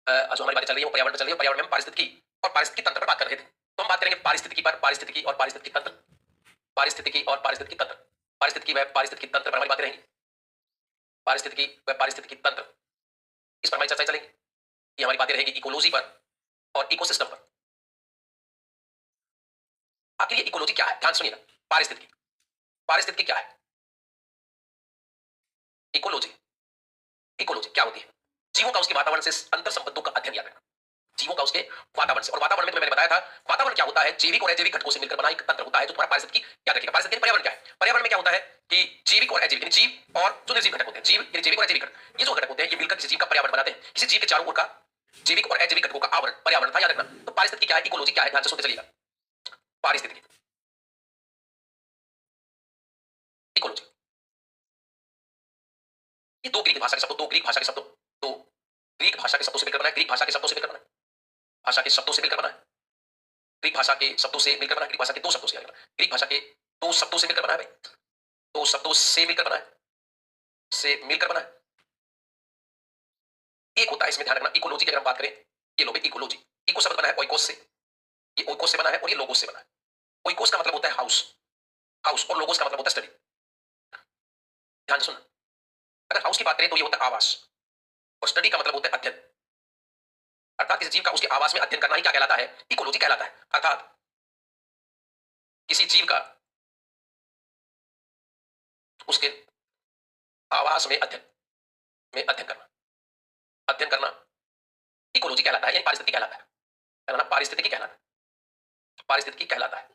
जो हमारी बातें चल रही है वो पर्यावरण पर चल रही है। पर्यावरण में हम पारिस्थितिकी और पारिस्थितिकी तंत्र पर बात कर रहे थे। तो हम बात करेंगे पारिस्थितिकी पर, पारिस्थितिकी और पारिस्थितिकी तंत्र, पारिस्थितिकी और पारिस्थितिकी तंत्र, पारिस्थितिकी व पारिस्थितिकी तंत्र पर हमारी बातें रहेंगी। पारिस्थितिकी व पारिस्थितिकी तंत्र, इस पर हमारी चर्चा चलेगी। ये हमारी बातें रहेगी इकोलॉजी पर और इकोसिस्टम पर। आखिर ये इकोलॉजी क्या है, ध्यान सुनिएगा। पारिस्थितिकी, पारिस्थितिकी क्या है? इकोलॉजी, इकोलॉजी क्या होती है? जीवों का उसके वातावरण से अंतर संबंधों का अध्ययन, याद रखना। जीवों का उसके वातावरण से, और वातावरण में तुम्हें मैंने बताया था वातावरण क्या होता है, जैविक और अजैविक घटकों से मिलकर बना एक तंत्र होता है जो तुम्हारा पारिस्थितिकी, याद रखिएगा। पारिस्थितिकी पर्यावरण क्या है? पर्यावरण में क्या होता है कि जैविक और अजैविक, जीव और जो निर्जीव घटक होते हैं, जीव यानी जैविक और अजैविक घटक, ये जो घटक होते हैं ये मिलकर किसी जीव का पर्यावरण बनाते हैं। किसी जीव के चारों ओर का जैविक और अजैविक घटकों का आवरण पर्यावरण था, याद रखना। तो पारिस्थितिकी क्या है, इकोलॉजी क्या है, ध्यान से सुनते चलिएगा। पारिस्थितिकी, इकोलॉजी, ये दो ग्रीक भाषा के शब्दों, दो ग्रीक भाषा के शब्दों, दो ग्रीक भाषा के शब्दों से मिलकर बना है। ग्रीक भाषा के शब्दों से मिलकर बना है, भाषा के शब्दों से मिलकर बना है। ग्रीक भाषा के शब्दों से मिलकर बना है। ग्रीक भाषा के दो शब्दों से, ग्रीक भाषा के दो शब्दों से मिलकर बना है भाई, दो शब्दों से मिलकर बना है, से मिलकर बना है। एक होता है, इसमें ध्यान रखना, इकोलॉजी की अगर हम बात करें, ये लो इकोलॉजी, इको शब्द बना है ओइकोस से, ये ओइकोस से बना है और ये लोगोस से बना है। ओइकोस का मतलब होता है हाउस, हाउस, और लोगोस का मतलब होता है स्टडी। ध्यान से सुनना, अगर हाउस की बात करें तो ये होता है आवास, और स्टडी का मतलब होता है अध्ययन। अर्थात किसी जीव का उसके आवास में अध्ययन करना ही क्या कहलाता है, इकोलॉजी कहलाता है। अर्थात किसी जीव का उसके आवास में अध्ययन, में अध्ययन करना, अध्ययन करना इकोलॉजी कहलाता है, यानी पारिस्थितिकी कहलाता है। कहलाना पारिस्थितिकी कहलाता है, पारिस्थितिकी कहलाता है।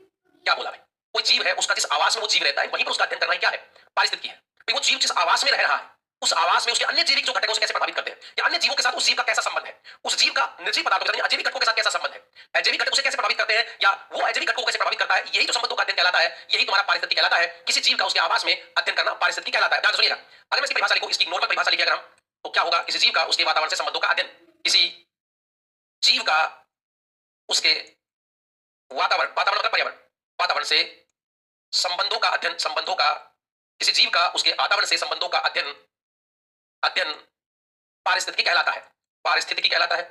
क्या बोला भाई? कोई जीव है, उसका जिस आवास में वो जीव रहता है वहीं पर उसका अध्ययन करना ही क्या है, पारिस्थितिकी है। भाई वो जीव जिस आवास में रह रहा है, उस आवास में उसके अन्य जैविक जो घटक है उसे कैसे प्रभावित करते हैं, या अन्य जीवों के साथ उस जीव का कैसा संबंध है, उस जीव का निर्जीव पदार्थों के साथ अजैविक घटकों के साथ कैसा संबंध है, अजैविक घटक उसे कैसे प्रभावित करते हैं, या वो अजैविक घटकों को कैसे प्रभावित करता है, यही जो संबंधों का अध्ययन कहलाता है, यही तुम्हारा पारिस्थितिकी कहलाता है। किसी जीव का उसके आवास में अध्ययन करना पारिस्थितिकी कहलाता है। ध्यान से सुनिएगा, अगर मैं इसकी परिभाषा लिखूं, इसकी नॉर्मल परिभाषा लिखे अगर हम, तो क्या होगा, किसी जीव का उसके वातावरण से संबंधों का अध्ययन, किसी जीव का उसके वातावरण, वातावरण मतलब पर्यावरण, वातावरण से संबंधों का अध्ययन, संबंधों का, किसी जीव का उसके वातावरण से संबंधों का अध्ययन, अध्ययन पारिस्थितिकी कहलाता है, पारिस्थितिकी कहलाता है,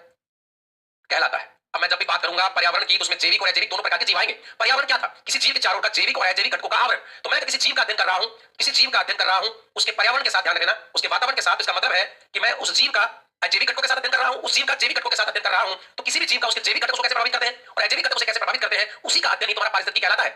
कहलाता है। अब मैं जब भी बात करूंगा पर्यावरण की तो उसमें जैविक और अजैविक दोनों प्रकार के जीव आएंगे। पर्यावरण क्या था, किसी जीव के चारों का जैविक और अजैविक घटकों का आवरण। तो मैं किसी जीव का अध्ययन कर रहा हूं, किसी जीव का अध्ययन कर रहा हूं, उसके पर्यावरण के साथ, ध्यान रखना, उसके वातावरण के साथ, इसका मतलब है कि मैं उस जीव का अजैविक घटकों के साथ अध्ययन कर रहा हूं, उस जीव का जैविक घटकों के साथ अध्ययन कर रहा हूं। तो किसी भी जीव का उसके जैविक घटकों को कैसे प्रभावित करते हैं और अजैविक घटकों से कैसे प्रभावित करते हैं, उसी का अध्ययन ही तुम्हारा पारिस्थितिकी कहलाता है।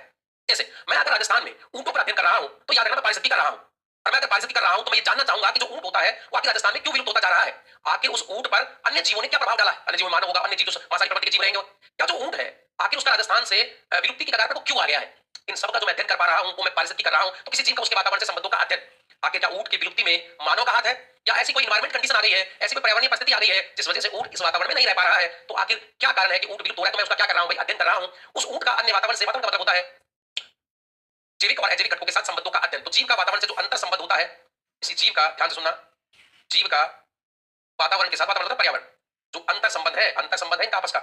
जैसे मैं अगर राजस्थान में ऊंटों पर अध्ययन कर रहा हूं तो याद रखना मैं पारिस्थितिकी कर रहा हूं। और मैं अगर पारिस्थितिकी कर रहा हूं तो मैं ये जानना चाहूंगा कि जो ऊंट होता है वो आखिर राजस्थान में क्यों विलुप्त होता जा रहा है, आखिर उस ऊंट पर अन्य जीवों ने क्या प्रभाव डाला है, अन्य जीव मानव होगा, अन्य जीव जो मांसाहारी प्रवृत्ति के जीव रहेंगे, क्या जो ऊंट है आखिर उसका राजस्थान से विलुप्ति की कगार पर क्यों आ गया है, इन सब का जो मैं अध्ययन कर पा रहा हूं वो मैं पारिस्थितिकी कर रहा हूं। तो किसी जीव का उसके वातावरण से संबंधों का अध्ययन, आखिर क्या ऊंट की विलुप्ति में मानव का हाथ है, या ऐसी कोई एनवायरमेंट कंडीशन आ गई है, ऐसी कोई पर्यावरणीय परिस्थिति आ गई है जिस वजह से ऊंट इस वातावरण में नहीं रह पा रहा है, तो आखिर क्या कारण है कि ऊंट विलुप्त हो रहा है, तो मैं उसका क्या कर रहा हूं भाई, अध्ययन कर रहा हूं उस ऊंट का अन्य वातावरण से। वातावरण का मतलब होता है जैविक और अजैविक घटकों के साथ संबंधों का अध्ययन। तो जीव का वातावरण से जो अंतर संबंध होता है, इसी जीव का, ध्यान से सुनना, जीव का वातावरण के साथ, वातावरण मतलब पर्यावरण, जो अंतर संबंध है, अंतर संबंध है इनका आपस का,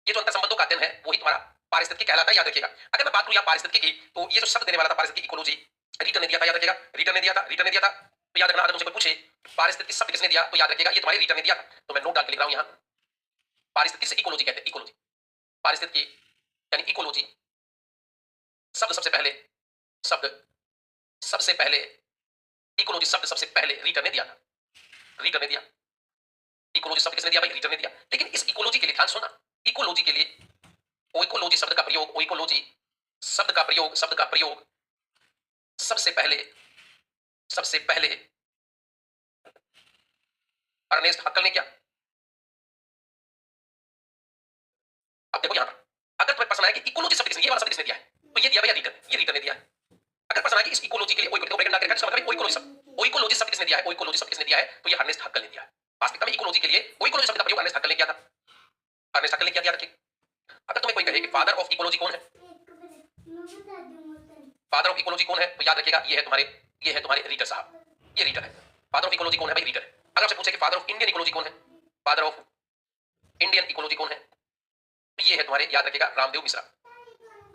ये जो अंतर संबंधों का अध्ययन है वही तुम्हारा पारिस्थितिकी कहलाता है, याद रखिएगा। अगर मैं बात करूं यहाँ पारिस्थितिकी की, तो ये जो शब्द देने वाला था पारिस्थितिकी, इकोलॉजी, रीटन ने दिया था, याद रखिएगा, रीटन ने दिया था, रीटन ने दिया था। तो याद रखना, अगर मुझे कोई पूछे पारिस्थितिकी शब्द किसने दिया, तो याद रखिएगा ये तुम्हारे रीटन ने दिया था। तो मैं नोट डाल के लिख रहा हूं यहाँ, पारिस्थितिकी से इकोलॉजी कहते हैं, इकोलॉजी, पारिस्थितिकी यानी इकोलॉजी। शब्द सबसे पहले, शब्द सबसे पहले, इकोलॉजी शब्द सबसे पहले रीटन ने दिया था, रीटन ने दिया। इकोलॉजी शब्द किसने दिया भाई, रीटन ने दिया। लेकिन इस इकोलॉजी के लिए ध्यान सुनना, इकोलॉजी के लिए ओइकोलॉजी शब्द का प्रयोग, ओइकोलॉजी शब्द का प्रयोग, शब्द का प्रयोग सबसे पहले, सबसे पहले अर्नेस्ट हक्कल ने किया। अब देखो यहां पर, अगर तुम्हें प्रश्न आए कि इकोलॉजी शब्द किसने, ये वाला शब्द किसने दिया है, तो ये दिया भैया रीटन, ये रीटन ने दिया है। अगर प्रश्न आए कि इस इकोलॉजी के लिए ओइको ब्रैकेट लगा के रखा, इसका मतलब ओइकोलॉजी शब्द, ओइकोलॉजी शब्द किसने दिया है, ओइकोलॉजी शब्द किसने दिया है, तो ये अर्नेस्ट हक्कल ने दिया है। वास्तविकता में इकोलॉजी के लिए ओइकोलॉजी शब्द का प्रयोग अर्नेस्ट हक्कल ने किया था, अर्नेस्ट हक्कल ने किया, रखिए। अगर तुम्हें कोई कहे कि फादर ऑफ इकोलॉजी कौन है, फादर ऑफ इकोलॉजी कौन है, तो याद रखिएगा ये है तुम्हारे, ये है तुम्हारे रीटर साहब, ये रीटर है। फादर ऑफ इकोलॉजी कौन है भाई, रीटर है। अगर आपसे पूछे कि फादर ऑफ इंडियन इकोलॉजी कौन है, फादर ऑफ इंडियन इकोलॉजी कौन है, तो ये है तुम्हारे, याद रखिएगा, रामदेव मिश्रा,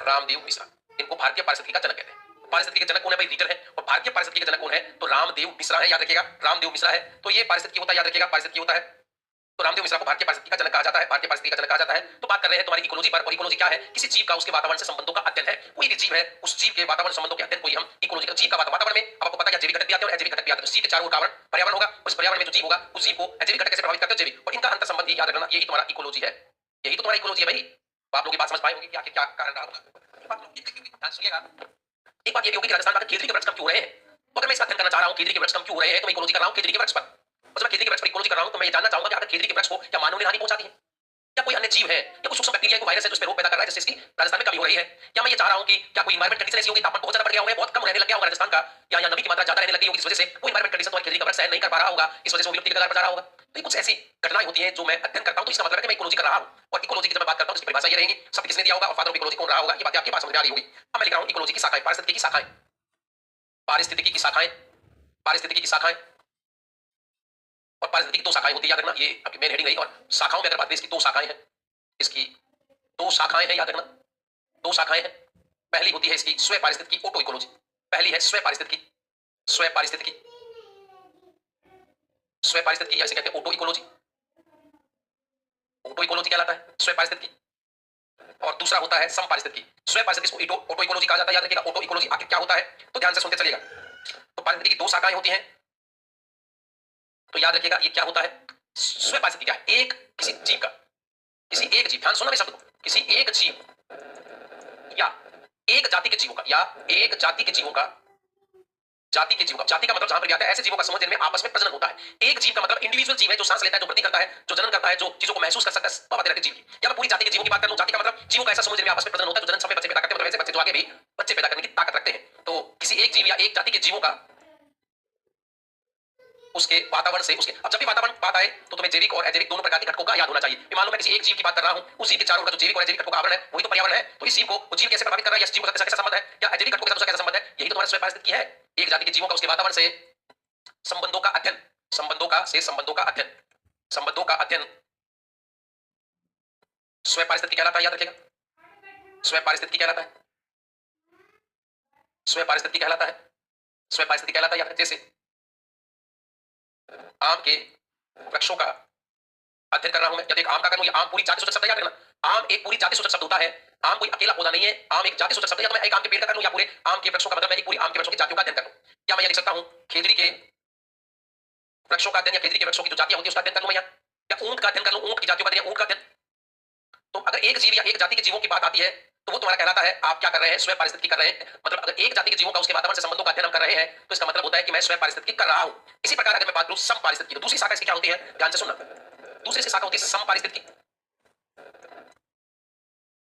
रामदेव मिश्रा। इनको भारतीय पारिस्थितिकी का जनक कहते हैं। पारिस्थितिकी के जनक कौन है भाई? रीटर है। और भारतीय पारिस्थितिकी के जनक कौन है? तो रामदेव मिश्रा है, याद रखिएगा, रामदेव मिश्रा है। तो ये पारिस्थितिकी होता है, याद रखिएगा, पारिस्थितिकी होता है। तो रामदेव मिश्रा को भारतीय पारिस्थितिकी का जनक कहा जाता है, भारतीय पारिस्थितिकी का जनक कहा जाता है। तो बात कर रहे हैं तुम्हारी इकोलॉजी पर, और इकोलॉजी क्या है? किसी जीव का उसके वातावरण से संबंधों का अध्ययन है। कोई भी जीव है, उस जीव के वातावरण संबंधों के अध्ययन को ही हम इकोलॉजी का, जीव का वातावरण में अब आपको पता है जैविक घटक भी आते हैं और अजैविक घटक भी आते हैं। तो जीव के चारों ओर पर्यावरण होगा, उस पर्यावरण में जो जीव होगा उस जीव को अजैविक घटक कैसे प्रभावित करते हैं? जैविक। और इनका अंतर संबंध याद रखना, यही तुम्हारा इकोलॉजी है, यही तो तुम्हारा इकोलॉजी है भाई। तो आप लोग ये बात समझ पाए होंगे कि आखिर क्या कारण रहा होगा। ध्यान सुनिएगा। एक बात ये भी होगी कि राजस्थान में खेजड़ी के वृक्ष कम क्यों हो रहे हैं। तो अगर मैं इसका अध्ययन करना चाह रहा हूं खेजड़ी के वृक्ष कम क्यों हो रहे हैं, तो मैं इकोलॉजी कर रहा हूं खेजड़ी के वृक्ष पर। और जब मैं खेजड़ी के वृक्ष पर इकोलॉजी कर रहा हूं तो मैं ये जानना चाहूंगा कि अगर खेजड़ी के वृक्ष को क्या मानव ने हानि पहुंचाती है, या कोई अन्य जीव है, या कोई सूक्ष्म बैक्टीरिया को वायरस है जो इस पे रोग पैदा कर रहा है, जिससे इसकी राजस्थान में कमी हो रही है। या मैं ये चाह रहा हूं कि क्या कोई एनवायरमेंट कंडीशन ऐसी होगी, तापमान बहुत ज्यादा बढ़ गया होगा, बहुत कम रहने लग गया होगा राजस्थान का, या नमी की मात्रा ज्यादा रहने लगी होगी, इस वजह से वो एनवायरमेंट कंडीशन तुम्हारी खेजड़ी का वृक्ष सहन नहीं कर पा रहा होगा, इस वजह से वो विलुप्ति के कगार पर जा रहा होगा। तो ये कुछ ऐसी घटनाएं होती हैं जो मैं अध्ययन करता हूं। तो इसका मतलब है कि मैं इकोलॉजी कर रहा हूं। और इकोलॉजी की जब मैं बात करता हूं, इसकी परिभाषा ये रहेगी, शब्द किसने दिया होगा और फादर ऑफ इकोलॉजी कौन रहा होगा, ये बात आपके पास समझ में आ रही होगी। अब मैं लिख रहा हूं इकोलॉजी की शाखाएं, पारिस्थितिकी की शाखाएं, पारिस्थितिकी की शाखाएं, पारिस्थितिकी की शाखाएं। और पारिस्थितिकी की दो शाखाएं होती है, याद रखना, ये आपकी मेन हेडिंग रही। और शाखाओं में अगर बात करें, इसकी दो शाखाएं हैं, इसकी दो शाखाएं हैं, याद रखना, दो शाखाएं हैं। पहली होती है इसकी स्व पारिस्थितिकी, ऑटो इकोलॉजी। पहली है स्व पारिस्थितिकी, स्व पारिस्थितिकी, स्व पारिस्थितिकी, ऐसे कहते हैं ऑटो इकोलॉजी, ऑटो इकोलॉजी कहलाता है स्व पारिस्थितिकी। और दूसरा होता है सम पारिस्थितिकी। स्व पारिस्थितिकी को ऑटो इकोलॉजी कहा जाता है, याद रखिएगा। ऑटो इकोलॉजी आखिर क्या होता है, तो ध्यान से सुनते चलिएगा। तो पारिस्थितिकी की दो शाखाएं होती हैं, तो याद रखिएगा ये क्या होता है। स्व पारिस्थितिकी क्या है? एक किसी जीव का, किसी एक जीव, ध्यान सुनना मेरे शब्द को, किसी एक जीव या एक जाति के जीवों का, या एक जाति के जीवों का, जाति के जीवों का, जाति का मतलब जहां पर भी आता है ऐसे जीवों का समूह जिनमें आपस में प्रजनन होता है। एक जीव का मतलब इंडिविजुअल जीव है, जो सांस लेता है, जो वृद्धि करता है, जो जनन करता है, जो चीजों को महसूस कर सकता है, बाबा तेरे जीव की। या मैं पूरी जाति के जीवों की बात कर लूं, जाति का मतलब जीवों का ऐसा समूह जिनमें आपस में प्रजनन होता है, जो जनन समय बच्चे पैदा करते हैं, मतलब ऐसे बच्चे जो आगे भी बच्चे पैदा करने की ताकत रखते हैं। तो किसी एक जीव या एक जाति के जीवों का उसके वातावरण से, उसके, अब जब भी वातावरण बात आए तो तुम्हें जैविक और अजैविक दोनों प्रकार के घटकों का याद होना चाहिए। मालूम है किसी एक जीव की बात कर रहा हूं, उस जीव के चारों ओर जो जैविक और अजैविक घटकों का आवरण है वही तो पर्यावरण है। तो इस जीव को वो जीव कैसे प्रभावित कर रहा है, या इस जीव का कैसा संबंध है, या अजैविक घटकों के साथ उसका कैसा संबंध है, यही तो तुम्हारा स्व पारिस्थितिकी है। एक जाति के जीवों का उसके वातावरण से संबंधों का अध्ययन, संबंधों का से संबंधों का अध्ययन, संबंधों का अध्ययन स्व पारिस्थितिकी कहलाता है, याद रखिएगा, स्व पारिस्थितिकी कहलाता है, स्व पारिस्थितिकी कहलाता है, स्व पारिस्थितिकी कहलाता है, याद रखिए। जैसे आम के वृक्षों का अध्ययन कर रहा हूं मैं, यदि एक आम का करूं, आम पूरी जाति सूचक शब्द, याद रखना, आम एक पूरी जाति सूचक शब्द होता है। आम कोई अकेला पौधा नहीं है, आम एक जाति सूचक शब्द है। या तो मैं एक आम के पेड़ का कर लूं, या पूरे आम के वृक्षों का मतलब मैं एक पूरी आम के वृक्षों की जातियों का अध्ययन कर लूं। या मैं ये लिख सकता हूं खेजड़ी के वृक्षों का अध्ययन, या खेजड़ी के वृक्षों की जो जातियां होती है उसका अध्ययन कर लूं मैं, या ऊंट का अध्ययन कर लूं, ऊंट की जातियों का अध्ययन, ऊंट का अध्ययन। तो अगर एक जीव या एक जाति के जीवों की बात आती है तो वो तुम्हारा कहलाता है, आप क्या कर रहे हैं, स्व पारिस्थितिकी कर रहे हैं। मतलब अगर एक जाति के जीवों का उसके वातावरण से संबंधों का अध्ययन हम कर रहे हैं तो इसका मतलब होता है कि मैं स्व पारिस्थितिकी कर रहा हूं। इसी प्रकार अगर मैं बात करूं सम पारिस्थितिकी, तो दूसरी शाखा इसकी क्या होती है, ध्यान से सुनना। दूसरी शाखा होती है सम पारिस्थितिकी,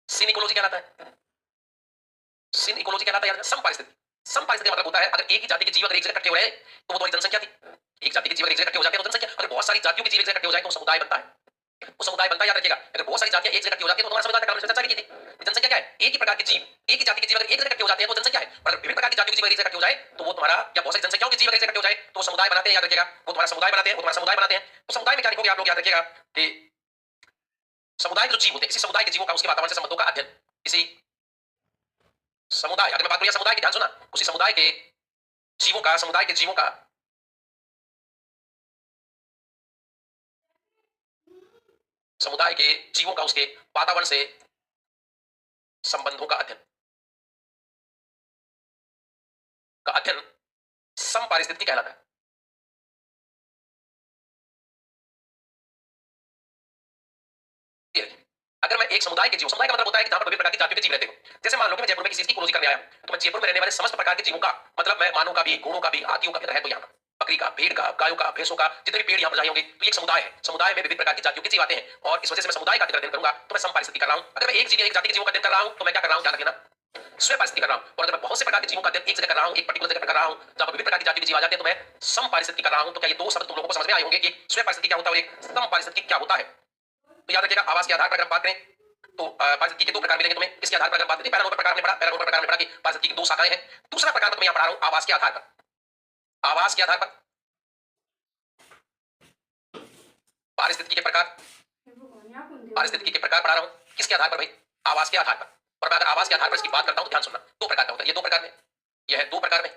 सिन इकोलॉजी कहलाता है, सिन इकोलॉजी कहलाता है। सम पारिस्थितिकी, सम पारिस्थितिकी मतलब होता है अगर एक ही जाति के जीव अगर एक जगह इकट्ठे हो रहे हैं तो वो तुम्हारी जनसंख्या थी। एक जाति के जीव अगर एक जगह इकट्ठे हो जाते हैं तो जनसंख्या, अगर बहुत सारी जातियों के जीव एक जगह इकट्ठे हो जाए तो समुदाय बनता है, वो समुदाय बनता है, याद रखिएगा। अगर बहुत सारी जातियां एक जगह इकट्ठी हो जाती है तो तुम्हारा समुदाय का नाम चर्चा की थी। जनसंख्या क्या है, एक ही प्रकार के जीव, एक ही जाति के जीव अगर एक जगह इकट्ठे हो जाते हैं तो जनसंख्या है। और अगर विभिन्न प्रकार की जातियों के जीव एक जगह इकट्ठे हो जाए तो वो तुम्हारा, या बहुत सारी जनसंख्याओं के जीव एक जगह इकट्ठे हो जाए तो समुदाय बनाते हैं, याद रखिएगा। वो तुम्हारा समुदाय बनाते हैं, वो तुम्हारा समुदाय बनाते हैं। तो समुदाय में क्या लिखोगे आप लोग, याद रखिएगा कि समुदाय के जो जीव होते हैं, इसी समुदाय के जीवों का उसके वातावरण से संबंधों का अध्ययन, इसी समुदाय, अगर मैं बात करूं समुदाय की, ध्यान सुना, उसी समुदाय के जीवों का, समुदाय के जीवों का, समुदाय के जीवों का उसके वातावरण से संबंधों का अध्ययन, का अध्ययन सम पारिस्थितिकी कहलाता है। अगर मैं एक समुदाय के जीव, समुदाय का मतलब होता है कि जहां पर विभिन्न प्रकार की जातियों के जीव रहते हो। जैसे मान लो कि मैं जयपुर में किसी चीज की इकोलॉजी करने आया तो मैं जयपुर में रहने वाले समस्त प्रकार के जीवों का, मतलब मैं मानव का भी, घोड़ों का भी, हाथियों का भी, है तो यहाँ बकरी का, भेड़ का, गायों का, भैंसों का, जितने भी पेड़ यहाँ पर जाए होंगे, तो एक समुदाय है। समुदाय में विभिन्न प्रकार की जातियों के जीव आते हैं और इस वजह से मैं समुदाय का अध्ययन करूंगा तो मैं सम पारिस्थितिकी कर रहा हूं। अगर मैं एक जीव या एक जाति के जीवों का अध्ययन कर रहा हूं तो मैं क्या कर रहा हूं, ध्यान रखना, स्व पारिस्थितिकी कर रहा हूं। और अगर मैं बहुत से प्रकार के जीवों का अध्ययन एक जगह कर रहा हूं, एक पर्टिकुलर जगह पर कर रहा हूं जहां पर विभिन्न प्रकार की जाति के जीव आ जाते हैं, तो मैं सम पारिस्थितिकी कर रहा हूं। तो क्या ये दो शब्द तुम लोगों को समझ में आए होंगे कि स्व पारिस्थितिकी क्या होता है और एक सम पारिस्थितिकी क्या होता है। तो याद रखिएगा, आवास के आधार पर अगर बात करें तो पारिस्थितिकी के दो प्रकार मिलेंगे तुम्हें। किसके आधार पर अगर बात करें, पैरानोमर प्रकार में पढ़ा, पैरानोमर प्रकार में पढ़ा कि पारिस्थितिकी की दो शाखाएं हैं। दूसरा प्रकार मैं यहां पढ़ा रहा हूं आवास के आधार पर, आवास के आधार पर पारिस्थितिकी के प्रकार, पारिस्थितिकी के प्रकार पढ़ा रहा हूं। किसके आधार पर भाई, आवास के आधार पर। और मैं अगर आवास के आधार पर इसकी बात करता हूं तो ध्यान सुनना, दो प्रकार का होता है, ये दो प्रकार में यह है दो प्रकार में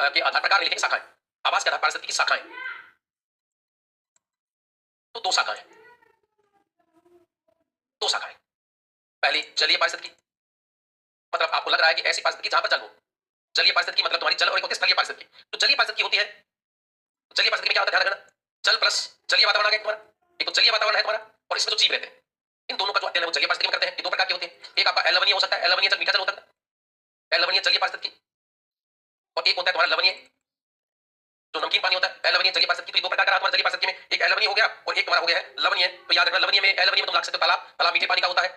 के आधार प्रकार में लिखेंगे शाखाएं। आवास के आधार पारिस्थितिकी की शाखाएं, तो दो शाखाएं, दो शाखाएं। पहली जलीय पारिस्थितिकी, मतलब आपको लग रहा है कि ऐसी पारिस्थितिकी जहां पर जल हो। जलीय पारिस्थितिकी मतलब तुम्हारी जल और एक होती है स्थलीय पारिस्थितिकी। तो जलीय पारिस्थितिकी होती है, जलीय पारिस्थितिकी में क्या होता है ध्यान रखना, जल प्लस जलीय वातावरण आ गया तुम्हारा। एक तो जलीय वातावरण है तुम्हारा और इसमें जो जीव रहते हैं, इन दोनों का जो अध्ययन है वो जलीय पारिस्थितिकी में करते हैं। ये दो प्रकार की होती है, एक आपका अलवणीय हो सकता है, अलवणीय जल मीठा जल होता है, अलवणीय जलीय पारिस्थितिकी, और एक होता है तुम्हारा लवणीय जो नमकीन पानी होता है, अलवणीय जलीय पारिस्थितिकी। तो ये दो प्रकार का रहा तुम्हारा जलीय पारिस्थितिकी में, एक अलवणीय हो गया और एक तुम्हारा हो गया है लवणीय। तो याद रखना लवणीय में, अलवणीय में तुम रख सकते हो तालाब, तालाब मीठे पानी का होता है,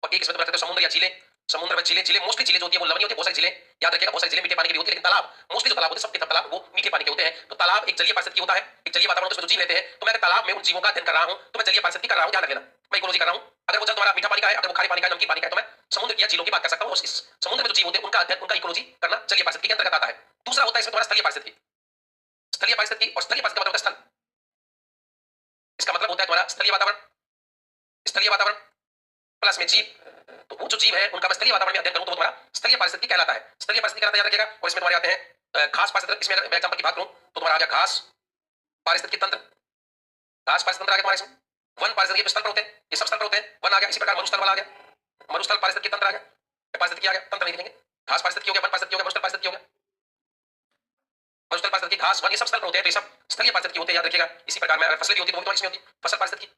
और एक इसमें तुम रख सकते हो समुद्र या झीलें, समुद्र में झीलें, झीलें मोस्टली झीलें जो होती है वो लवणीय होती है, बहुत सारी झीलें याद रखिएगा, बहुत सारी झीलें मीठे पानी की भी होती है, लेकिन तालाब मोस्टली जो तालाब होते हैं सबके तालाब वो मीठे पानी के होते हैं। तो तालाब एक जलीय पारिस्थितिकी होता है, एक जलीय वातावरण उसमें जो जीव रहते हैं। तो मैं तालाब में उन जीवों का अध्ययन कर रहा हूं तो मैं जलीय पारिस्थितिकी कर रहा हूं, ध्यान रखना, मैं इकोलॉजी कर रहा हूं। अगर वो जल तुम्हारा मीठा पानी का है, अगर वो खारे पानी का है, नमकीन पानी का है, तो मैं समुद्र की या झीलों की बात कर सकता हूं, और इस समुद्र में जो जीव होते हैं उनका अध्ययन, उनका इकोलॉजी करना जलीय पारिस्थितिकी के अंतर्गत आता है। दूसरा होता है इसमें तुम्हारा स्थलीय पारिस्थितिकी, स्थलीय पारिस्थितिकी, और स्थलीय पारिस्थितिकी मतलब स्थल, इसका मतलब होता है तुम्हारा स्थलीय वातावरण, स्थलीय वातावरण प्लस में जीव। तो वो जो जीव है उनका मैं स्थलीय वातावरण में अध्ययन करूं तो वो तुम्हारा स्थलीय पारिस्थितिकी कहलाता है, स्थलीय पारिस्थितिकी कहलाता है, याद रखिएगा। और इसमें तुम्हारे आते हैं घास पारिस्थितिकी, इसमें अगर मैं एग्जांपल की बात करूं तो तुम्हारा आ गया घास पारिस्थितिकी तंत्र, घास पारिस्थितिकी तंत्र आ गया तुम्हारे इसमें। वन पारिस्थितिकी स्थल पर होते हैं, ये सब स्थल पर होते हैं, वन आ गया। इसी प्रकार मरुस्थल वाला आ गया, मरुस्थल पारिस्थितिकी तंत्र आ गया, पारिस्थितिकी आ गया, तंत्र नहीं लिखेंगे। घास पारिस्थितिकी हो गया, वन पारिस्थितिकी हो गया, मरुस्थल पारिस्थितिकी हो गया, मरुस्थल पारिस्थितिकी, घास, वन, ये सब स्थल पर होते हैं, तो ये सब स्थलीय पारिस्थितिकी होते हैं, याद रखिएगा। इसी प्रकार में अगर फसलें भी होती है तो वो इसमें होती है फसल पारिस्थितिकी।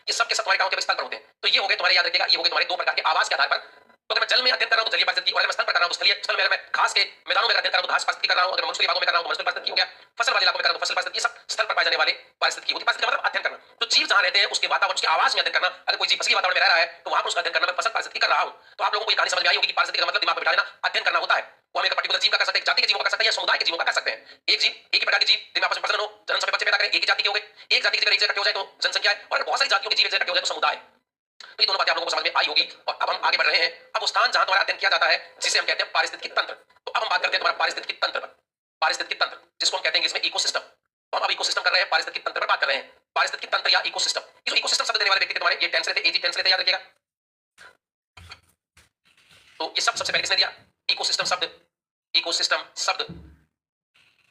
ये सब के सब तुम्हारे गांव के स्थल पर होते हैं। तो ये हो गए तुम्हारे, याद रखिएगा, ये हो गए तुम्हारे दो प्रकार के आवास के आधार पर। तो अगर मैं जल में अध्ययन कर रहा हूं तो जलीय पारिस्थितिकी, और अगर मैं स्थल पर कर रहा हूं तो स्थलीय, स्थल में अगर मैं घास के मैदानों में अध्ययन कर रहा हूं तो घास पारिस्थितिकी कर रहा हूं, अगर मरुस्थलीय भागों में कर रहा हूं तो मरुस्थल पारिस्थितिकी हो गया, फसल वाले इलाकों में कर रहा हूं तो फसल पारिस्थितिकी। ये सब स्थल पर पाए जाने वाले पारिस्थितिकी होती है। पारिस्थितिकी मतलब अध्ययन करना, तो जीव जहां रहते हैं उसके वातावरण, उसके आवास में अध्ययन करना। अगर कोई जीव फसली वातावरण में रह रहा है तो वहां पर उसका अध्ययन करना मैं फसल पारिस्थितिकी कर रहा हूं। तो आप लोगों को ये कहानी समझ में आई होगी कि पारिस्थितिकी का मतलब दिमाग में बिठा लेना, अध्ययन करना होता है। वो हम एक पर्टिकुलर जीव का कर सकते हैं, जाति के जीवों का कर सकते हैं, या समुदाय के जीवों का कर सकते हैं। एक जीव, एक ही प्रकार के जीव जिनमें आपस में प्रजनन हो, जन्म समय बच्चे पैदा करें, एक ही जाति के हो गए। एक जाति की जगह एक जगह इकट्ठे हो जाए तो जनसंख्या है, और अगर बहुत सारी जातियों के जीव एक जगह इकट्ठे हो जाए तो समुदाय। तो ये दोनों बातें आप लोगों को समझ में आई होगी। और अब हम आगे बढ़ रहे हैं, अब वो स्थान जहां तुम्हारा अध्ययन किया जाता है जिसे हम कहते हैं पारिस्थितिकी तंत्र। तो अब हम बात करते हैं तुम्हारा पारिस्थितिकी तंत्र पर, पारिस्थितिकी तंत्र जिसको हम कहते हैं इसमें इकोसिस्टम। तो हम अब इकोसिस्टम कर रहे हैं, पारिस्थितिकी तंत्र पर बात कर रहे हैं। पारिस्थितिकी तंत्र या इकोसिस्टम, ये जो इकोसिस्टम शब्द देने वाले व्यक्ति थे तुम्हारे, ये टेंस लेते, एजी टेंस लेते, याद रखिएगा। तो ये सब सबसे पहले किसने दिया, इकोसिस्टम शब्द, इकोसिस्टम शब्द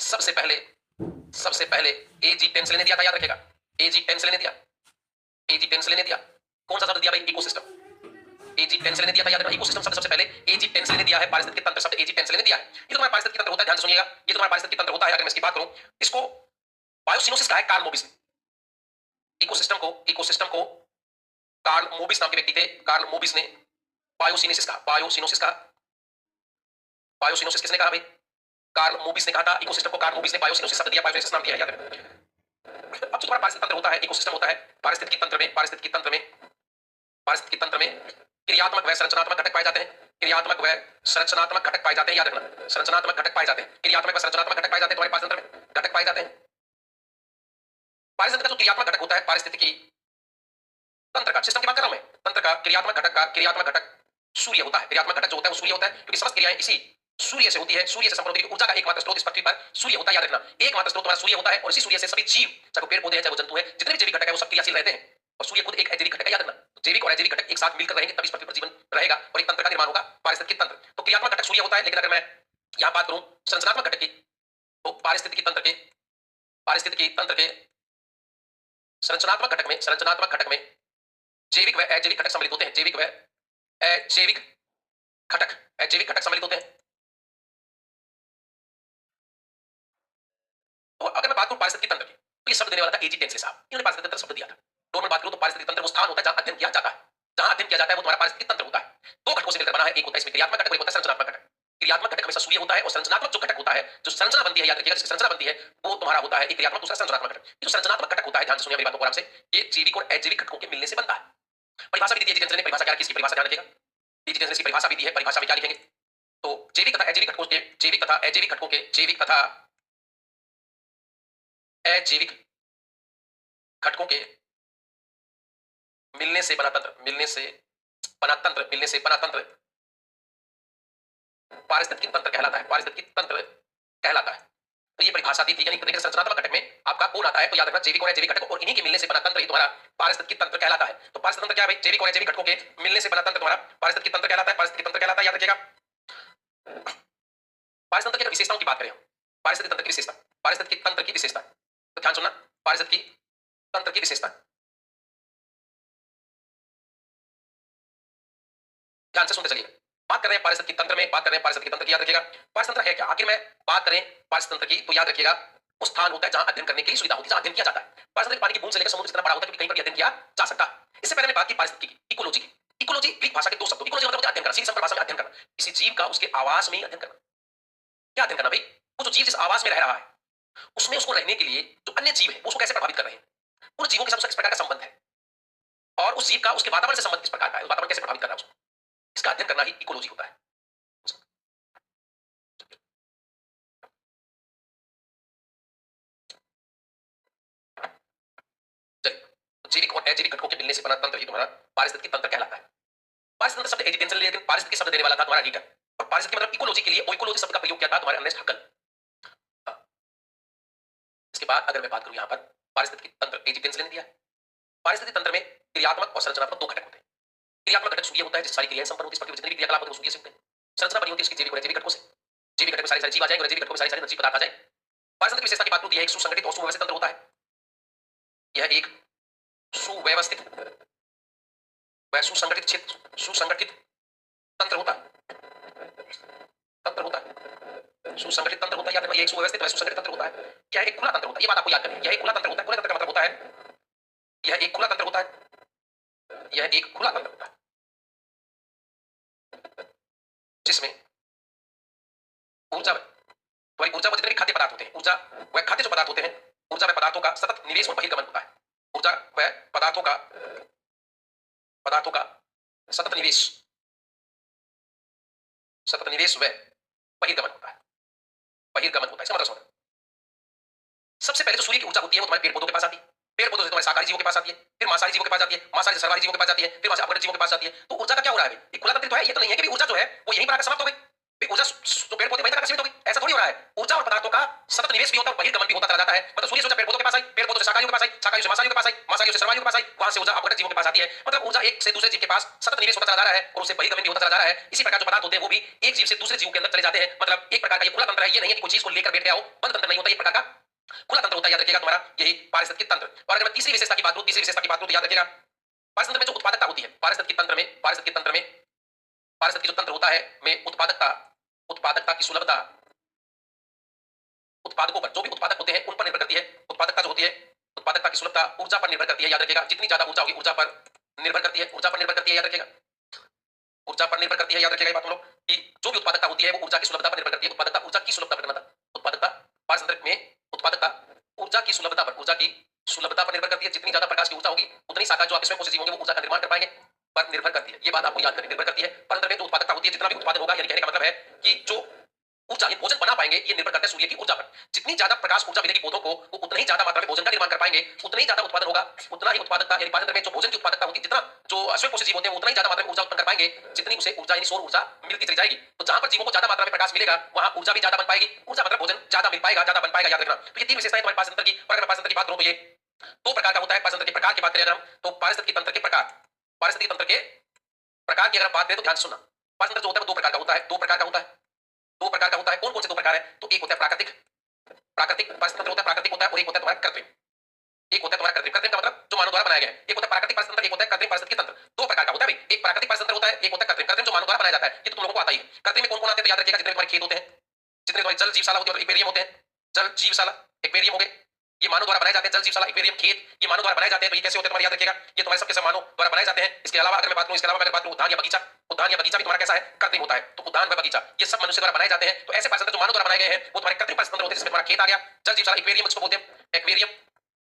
सबसे पहले एजी टेंस लेने दिया था, याद रखिएगा। एजी टेंस लेने दिया, एजी टेंस लेने दिया। कौन सा शब्द दिया भाई, इकोसिस्टम, एजी टेंस लेने दिया था, याद रखना। इकोसिस्टम शब्द सबसे पहले एजी टेंस लेने दिया है, पारिस्थितिकी तंत्र शब्द एजी टेंस लेने दिया है। ये तुम्हारा पारिस्थितिकी तंत्र होता है, ध्यान से सुनिएगा, ये तुम्हारा पारिस्थितिकी तंत्र होता है। अगर मैं इसकी बात करूं, इसको बायोसिनोसिस कहा है कार्ल मोबिस ने। इकोसिस्टम को कार्ल मोबिस नाम के व्यक्ति थे, कार्ल मोबिस ने बायोसिनोसिस कहा, बायोसिनोसिस कहा। बायोसिनोसिस किसने कहा भाई, कार्ल मोबिस ने कहा था। इकोसिस्टम को कार्ल मोबिस ने बायोसिनोसिस शब्द दिया, बायोसिनोसिस नाम दिया, याद रखना। अब जो तुम्हारा पारिस्थितिकी तंत्र होता है, इकोसिस्टम होता है, पारिस्थितिकी तंत्र में, पारिस्थितिकी तंत्र में क्रियात्मक व संरचनात्मक घटक पाए जाते हैं, क्रियात्मक व संरचनात्मक घटक पाए जाते हैं, याद रखना। संरचनात्मक घटक पाए जाते हैं, क्रियात्मक व संरचनात्मक घटक पाए जाते हैं तुम्हारे पारिस्थितिकी तंत्र में, घटक पाए जाते हैं। पारिस्थितिकी का जो क्रियात्मक घटक होता है, पारिस्थितिकी तंत्र का, सिस्टम की बात कर रहा हूं मैं, तंत्र का क्रियात्मक घटक सूर्य होता है। क्रियात्मक घटक जो होता है वो सूर्य होता है, क्योंकि समस्त क्रियाएं इसी सूर्य से होती है। सूर्य से संपन्न होती है, ऊर्जा का एकमात्र स्रोत इस पृथ्वी पर सूर्य होता है, याद रखना। एकमात्र स्रोत तुम्हारा सूर्य होता है, और इसी सूर्य से सभी जीव, चाहे वो पेड़ पौधे हैं चाहे वो जंतु हैं, जितने भी जैविक घटक है वो सब क्रियाशील रहते हैं। और सूर्य खुद एक अजैविक घटक है, याद रखना। जैविक और अजैविक घटक एक साथ मिलकर रहेंगे तभी इस पृथ्वी पर जीवन रहेगा, और एक तंत्र का निर्माण होगा, पारिस्थितिकी तंत्र। तो क्रियात्मक घटक सूर्य होता है, लेकिन अगर मैं यहां बात करूं संरचनात्मक घटक की, तो पारिस्थितिकी तंत्र के संरचनात्मक घटक में जैविक व अजैविक घटक सम्मिलित होते हैं, जैविक व अजैविक घटक सम्मिलित होते हैं। तो अगर मैं बात करूं पारिस्थितिकी तंत्र की, तो ये शब्द देने वाला था एजी टेंसले साहब, इन्होंने पारिस्थितिकी तंत्र शब्द दिया था। नॉर्मल बात करूं तो पारिस्थितिकी तंत्र वो स्थान होता है जहां अध्ययन किया जाता है, जहां अध्ययन किया जाता है वो तुम्हारा पारिस्थितिकी तंत्र होता है। दो घटकों से मिलकर बना है, एक होता है इसमें क्रियात्मक घटक, एक होता है संरचनात्मक घटक। क्रियात्मक घटक हमेशा सूर्य होता है, और संरचनात्मक जो घटक होता है, जो संरचना बनती है, याद रखिएगा, जिसकी संरचना बनती है वो तुम्हारा होता है एक क्रियात्मक, दूसरा संरचनात्मक घटक। ये जो संरचनात्मक घटक होता है, ध्यान से सुनिए मेरी बातों को आराम से, ये जैविक और अजैविक घटकों के मिलने से बनता है। परिभाषा भी दी है, ने परिभाषा क्या रखी, इसकी परिभाषा ध्यान रखिएगा। एजी की परिभाषा भी दी है, परिभाषा में क्या लिखेंगे, तो जैविक तथा अजैविक घटकों के, जैविक तथा अजैविक घटकों के, जैविक तथा अजैविक घटकों के मिलने से बना तंत्र, मिलने से बना तंत्र पारिस्थितिकी तंत्र कहलाता है, पारिस्थितिकी तंत्र कहलाता है। तो ये परिभाषा दी थी, यानी देखिए संरचनात्मक घटक में आपका कौन आता है, तो याद रखना जैविक और अजैविक घटक, और इन्हीं के मिलने से बना तंत्र ही तुम्हारा पारिस्थितिकी तंत्र कहलाता है। तो पारिस्थितिकी तंत्र क्या है भाई, जैविक और अजैविक घटकों के मिलने से बना तंत्र तुम्हारा पारिस्थितिकी तंत्र कहलाता है, पारिस्थितिकी तंत्र कहलाता है, याद रखिएगा। पारिस्थितिक तंत्र की अगर विशेषताओं की बात करें हम, पारिस्थितिक तंत्र की विशेषता, पारिस्थितिक तंत्र की विशेषता, तो ध्यान सुनना, पारिस्थितिक तंत्र की विशेषता, ध्यान से सुनते चलिए। बात कर रहे हैं पारिस्थितिक तंत्र में, बात कर रहे हैं पारिस्थितिक तंत्र की, याद रखिएगा पारिस्थितिक तंत्र है क्या। आखिर में बात करें पारिस्थितिक तंत्र की तो याद रखिएगा वो स्थान होता है जहां अध्ययन करने की सुविधा होती है, जहां अध्ययन किया जाता है। पारिस्थितिक पानी की बूंद से लेकर समुद्र जितना बड़ा होता है, कहीं पर अध्ययन किया जा सकता है। इससे पहले मैंने बात की पारिस्थितिकी की, इकोलॉजी की। इकोलॉजी ग्रीक भाषा के दो शब्दों, इकोलॉजी मतलब होता है अध्ययन करना, सीधी संपर्क भाषा में अध्ययन करना, किसी जीव का उसके आवास में ही अध्ययन करना। क्या अध्ययन करना भाई, वो जो जीव जिस आवास में रह रहा है उसमें उसको रहने के लिए जो अन्य जीव है उसको कैसे प्रभावित कर रहे हैं, उन जीवों के साथ उसका किस प्रकार का संबंध है, और उस जीव का उसके वातावरण से संबंध किस प्रकार का है, वातावरण कैसे प्रभावित कर रहा है उसको, इसका अध्ययन करना ही इकोलॉजी होता है। जैविक और अजैविक घटकों के मिलने से बना तंत्र ही तुम्हारा पारिस्थितिक तंत्र कहलाता है। पारिस्थितिक शब्द एजुकेशन, लेकिन पारिस्थितिक शब्द देने वाला था तुम्हारा रीडर, और पारिस्थितिक मतलब इकोलॉजी के लिए वो इकोलॉजी शब्द का प्रयोग किया था तुम्हारे अर्नेस्ट हक्कल। इसके बाद अगर मैं बात करूं यहां पर पारिस्थितिक तंत्र एजुकेशन ने दिया। पारिस्थितिक तंत्र में क्रियात्मक और संरचनात्मक दो घटक होते हैं। क्रियात्मक घटक सूर्य होता है, जिस सारी क्रियाएं संपन्न होती है, जितने भी क्रियाकलाप होते हैं सूर्य से होते हैं। संरचना बनी होती है उसकी जैविक और अजैविक घटकों से, जैविक घटक में सारे सारे जीव आ जाएंगे और अजैविक घटकों में सारे सारे जीव पदार्थ आ जाएंगे। पारिस्थितिक विशेषता की बात होती है एक सुसंगठित और सुव्यवस्थित तंत्र होता है। यह एक सुव्यवस्थित व सुसंगठित क्षेत्र, सुसंगठित तंत्र होता है, तंत्र होता है, सुसंगठित तंत्र होता है। याद रखना, यह एक सुव्यवस्थित व सुसंगठित तंत्र होता है। क्या है, एक खुला तंत्र होता है, ये बात आपको याद करनी है। यह एक खुला तंत्र होता है। खुला तंत्र का मतलब होता है, यह एक खुला तंत्र होता है, यह एक खुला तंत्र होता है जिसमें ऊर्जा, तुम्हारी ऊर्जा व जितने भी खाद्य पदार्थ होते हैं, ऊर्जा व खाद्य जो पदार्थ होते हैं, ऊर्जा व पदार्थों का सतत निवेश और बहिर्गमन होता है। ऊर्जा व पदार्थों का सतत निवेश, सतत निवेश व बहिर्गमन होता है, बहिर्गमन होता है। इसका मतलब समझो, सबसे पहले जो सूर्य की ऊर्जा होती है वो तुम्हारे पेड़ पौधों के पास आती है, पेड़ पौधों से तुम्हारे शाकाहारी जीवों के पास आती है, फिर मांसाहारी जीवों के पास आती है, मांसाहारी से सर्वाहारी जीवों के पास जाती है, फिर वहां से अपघटित जीवों के पास जाती है। तो ऊर्जा का क्या हो रहा है? ये खुला तंत्र तो है, ये तो नहीं है कि ऊर्जा जो है वो यहीं पर आकर समाप्त हो गई, ऊर्जा जो पेड़ पौधे वहीं तक सीमित हो गई, ऐसा थोड़ी हो रहा है। ऊर्जा और पदार्थों का सतत निवेश भी होता है, बहिर्गमन भी होता चला जाता है। मतलब सूर्य से ऊर्जा पेड़ पौधों के पास आई, पेड़ पौधों से शाकाहारियों के पास आई, शाकाहारियों से मांसाहारियों के पास आई, मांसाहारियों से सर्वाहारियों के पास आई, वहां से ऊर्जा अपघटित जीवों के पास आती है। मतलब ऊर्जा एक से दूसरे जीव के पास सतत निवेश होता चला जा रहा है और उससे बहिर्गमन भी होता चला जा रहा है। इसी प्रकार जो पदार्थ होते हैं वो भी एक जीव से दूसरे जीव के अंदर चले जाते हैं। मतलब एक प्रकार का ये खुला तंत्र है, ये नहीं है कि कोई चीज को लेकर बैठ गया हो, बंद तंत्र नहीं होता, एक प्रकार का खुला तंत्र होता है। याद रखिएगा तुम्हारा यही पारिस्थितिक तंत्र। और अगर मैं तीसरी विशेषता की बात करूं, तीसरी विशेषता की बात करूं तो याद रखिएगा पारिस्थितिक तंत्र में जो उत्पादकता होती है, पारिस्थितिक तंत्र में, पारिस्थितिक तंत्र में, पारिस्थितिक जो तंत्र होता है में उत्पादकता, उत्पादकता की सुलभता उत्पादकों पर, जो भी उत्पादक होते हैं उन पर निर्भर करती है। उत्पादकता जो होती है, उत्पादकता की सुलभता ऊर्जा पर निर्भर करती है। याद रखिएगा जितनी ज्यादा ऊर्जा होगी ऊर्जा पर निर्भर करती है, ऊर्जा पर निर्भर करती है। याद रखिएगा ऊर्जा पर निर्भर करती है। याद रखिएगा ये बात हम लोग कि जो भी उत्पादकता होती है वो ऊर्जा की सुलभता पर निर्भर करती है। उत्पादकता ऊर्जा की सुलभता पर निर्भर, उत्पादकता पारिस्थितिक में उत्पादकता ऊर्जा की सुलभता पर, ऊर्जा की सुलभता पर निर्भर करती है। जितनी ज्यादा प्रकाश की ऊर्जा होगी उतनी शाखा जो आपके स्वयं जीव होंगे वो ऊर्जा का निर्माण कर पाएंगे, पर निर्भर करती है। ये बात आपको याद करनी, निर्भर करती है। परंतु में जो उत्पादकता होती है, जितना भी उत्पादन होगा, यानी कहने का मतलब है कि जो ऊर्जा ये भोजन बना पाएंगे ये निर्भर करता है सूर्य की ऊर्जा पर। जितनी ज्यादा प्रकाश ऊर्जा मिलेगी पौधों को वो उतना ही ज्यादा मात्रा में भोजन का निर्माण कर पाएंगे, उतना ही ज्यादा उत्पादन होगा, उतना ही उत्पादकता यानी पाचन में जो भोजन की उत्पादकता होगी, जितना जो अश्वक जीव होते हैं उतना ही ज्यादा मात्रा में ऊर्जा उत्पन्न कर पाएंगे, जितनी उसे ऊर्जा यानी सौर ऊर्जा मिलती चली जाएगी। तो जहां पर जीवों को ज्यादा मात्रा में प्रकाश मिलेगा वहां ऊर्जा भी ज्यादा बन पाएगी, ऊर्जा मतलब भोजन ज्यादा मिल पाएगा, ज्यादा बन पाएगा। याद रखना। तो ये तीन विशेषताएं तुम्हारे पाचन तंत्र की। और अगर पाचन तंत्र की बात करूं तो ये दो प्रकार का होता है। पाचन तंत्र के प्रकार की बात करें अगर हम तो पारिस्थितिक तंत्र के प्रकार, पारिस्थितिक तंत्र के प्रकार की अगर बात करें तो ध्यान से सुनना। पाचन तंत्र जो होता है वो दो प्रकार का होता है, दो प्रकार का होता है, दो प्रकार का होता है। कौन कौन से दो प्रकार है? तो एक होता है प्राकृतिक, प्राकृतिक पारिस्थितिक तंत्र होता है, प्राकृतिक होता है, और एक होता है तुम्हारा कृत्रिम। एक होता है तुम्हारा कृत्रिम, कृत्रिम का मतलब जो मानव द्वारा बनाया गया है। एक होता है प्राकृतिक पारिस्थितिक तंत्र, एक होता है कृत्रिम पारिस्थितिक तंत्र। दो प्रकार का होता है भाई, एक प्राकृतिक पारिस्थितिक तंत्र होता है, एक होता है कृत्रिम। कृत्रिम जो मानव द्वारा बनाया जाता है, ये तो तुम लोगों को आता ही है। कृत्रिम में कौन कौन आते हैं तो याद रखिएगा जितने तुम्हारे खेत होते हैं, जितने तुम्हारे जल जीवशाला होती है, एक्वेरियम होते हैं, जल जीवशाला एक्वेरियम हो गए, ये मानव द्वारा बनाए जाते हैं। जल जीवशाला एक्वेरियम खेत ये मानव द्वारा बनाए जाते हैं। तो ये कैसे होते हैं तुम्हारे याद रखिएगा, ये तुम्हारे सबके सब मानव द्वारा बनाए जाते हैं। इसके अलावा अगर मैं बात करूं, इसके अलावा अगर बात करूं उद्यान या बगीचा, उद्यान या बगीचा भी तुम्हारा कैसा है? कृत्रिम होता है। तो उद्यान व बगीचा ये सब मनुष्य द्वारा बनाए जाते हैं। तो ऐसे पारिस्थितिक जो मानव द्वारा बनाए गए हैं वो तुम्हारे कृत्रिम पारिस्थितिक होते हैं, जिसमें तुम्हारा खेत आ गया, जल जीवशाला एक्वेरियम इसको बोलते हैं, एक्वेरियम।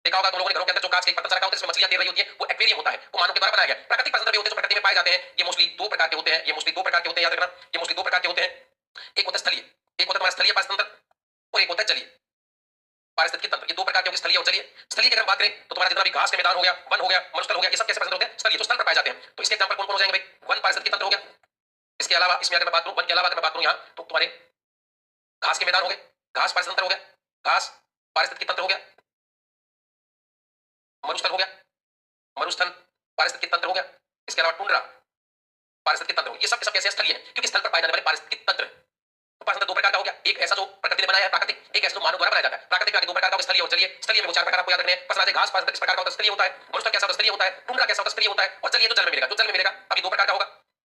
देखा होगा तुम लोगों ने घरों के अंदर जो कांच के बर्तन रखा होता है जिसमें मछलियां तैर रही होती है, वो एक्वेरियम होता है, वो मानव के द्वारा बनाया गया। प्राकृतिक पारिस्थितिक होते हैं जो प्रकृति में पाए जाते हैं, ये मोस्टली दो प्रकार के होते हैं, ये मोस्टली दो प्रकार के होते हैं। याद रखना ये मोस्टली दो प्रकार के होते हैं। एक होता है स्थलीय, एक होता है तुम्हारा स्थलीय पारिस्थितिक तंत्र और एक होता है जलीय पारिस्थितिक तंत्र। ये दो प्रकार के होंगे, स्थलीय और जलीय। स्थलीय की अगर बात करें तो तुम्हारा जितना भी घास के मैदान हो गया, वन हो गया, मरुस्थल हो गया, ये सब कैसे पारिस्थितिक होते हैं? स्थलीय, जो स्थल पर पाए जाते हैं। तो इसके एग्जांपल कौन कौन हो जाएंगे भाई? वन पारिस्थितिक तंत्र हो गया। इसके अलावा इसमें अगर मैं बात करूं, वन के अलावा अगर मैं बात करूं यहाँ तो तुम्हारे घास के मैदान हो गए, घास पारिस्थितिक तंत्र हो गया, घास पारिस्थितिक तंत्र हो गया। मरुस्थल हो गया, मरुस्थल पारिस्थितिक तंत्र हो गया। इसके अलावा टुंड्रा पारिस्थितिक तंत्र हो गया। ये सब के सब कैसे स्थलीय है क्योंकि स्थल पर पाए जाने वाले पारिस्थितिक तंत्र। तो पारिस्थितिक दो प्रकार का हो गया, एक ऐसा जो प्रकृति ने बनाया है प्राकृतिक, एक ऐसा जो मानव द्वारा बनाया जाता है। प्राकृतिक दो प्रकार का स्थलीय और जलीय। स्थलीय में वो चार प्रकार आपको याद रखने हैं। पसराजे घास पास इस प्रकार का होता है, स्थलीय होता है। मनुष्य कैसा होता है, स्थलीय होता है। टुंड्रा कैसा होता है, स्थलीय होता है। और जलीय तो जल में मिलेगा, जो जल में मिलेगा। अभी दो प्रकार का होगा,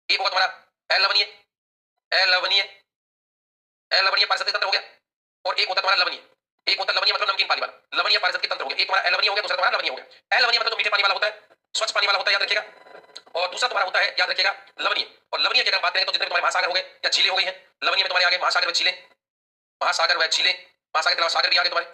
एक होगा तुम्हारा अलवणीय, अलवणीय, अलवणीय पारिस्थितिक तंत्र हो गया, और एक होता तुम्हारा लवणीय। एक होता लवणीय मतलब नमकीन पानी वाला, लवणीय पारिस्थितिक तंत्र हो गया। एक तुम्हारा अलवणीय हो गया, दूसरा तुम्हारा लवणीय हो गया। अलवणीय मतलब तो मीठे पानी वाला होता है, स्वच्छ पानी वाला होता है, याद रखिएगा। और दूसरा तुम्हारा होता है, याद रखिएगा, लवणीय। और लवणीय की अगर बात करें तो जितने भी तुम्हारे महासागर हो गए या झीलें हो गई हैं, लवणीय में तुम्हारे आगे महासागर व झीलें, महासागर व झीलें, महासागर के अलावा सागर भी आ गए तुम्हारे,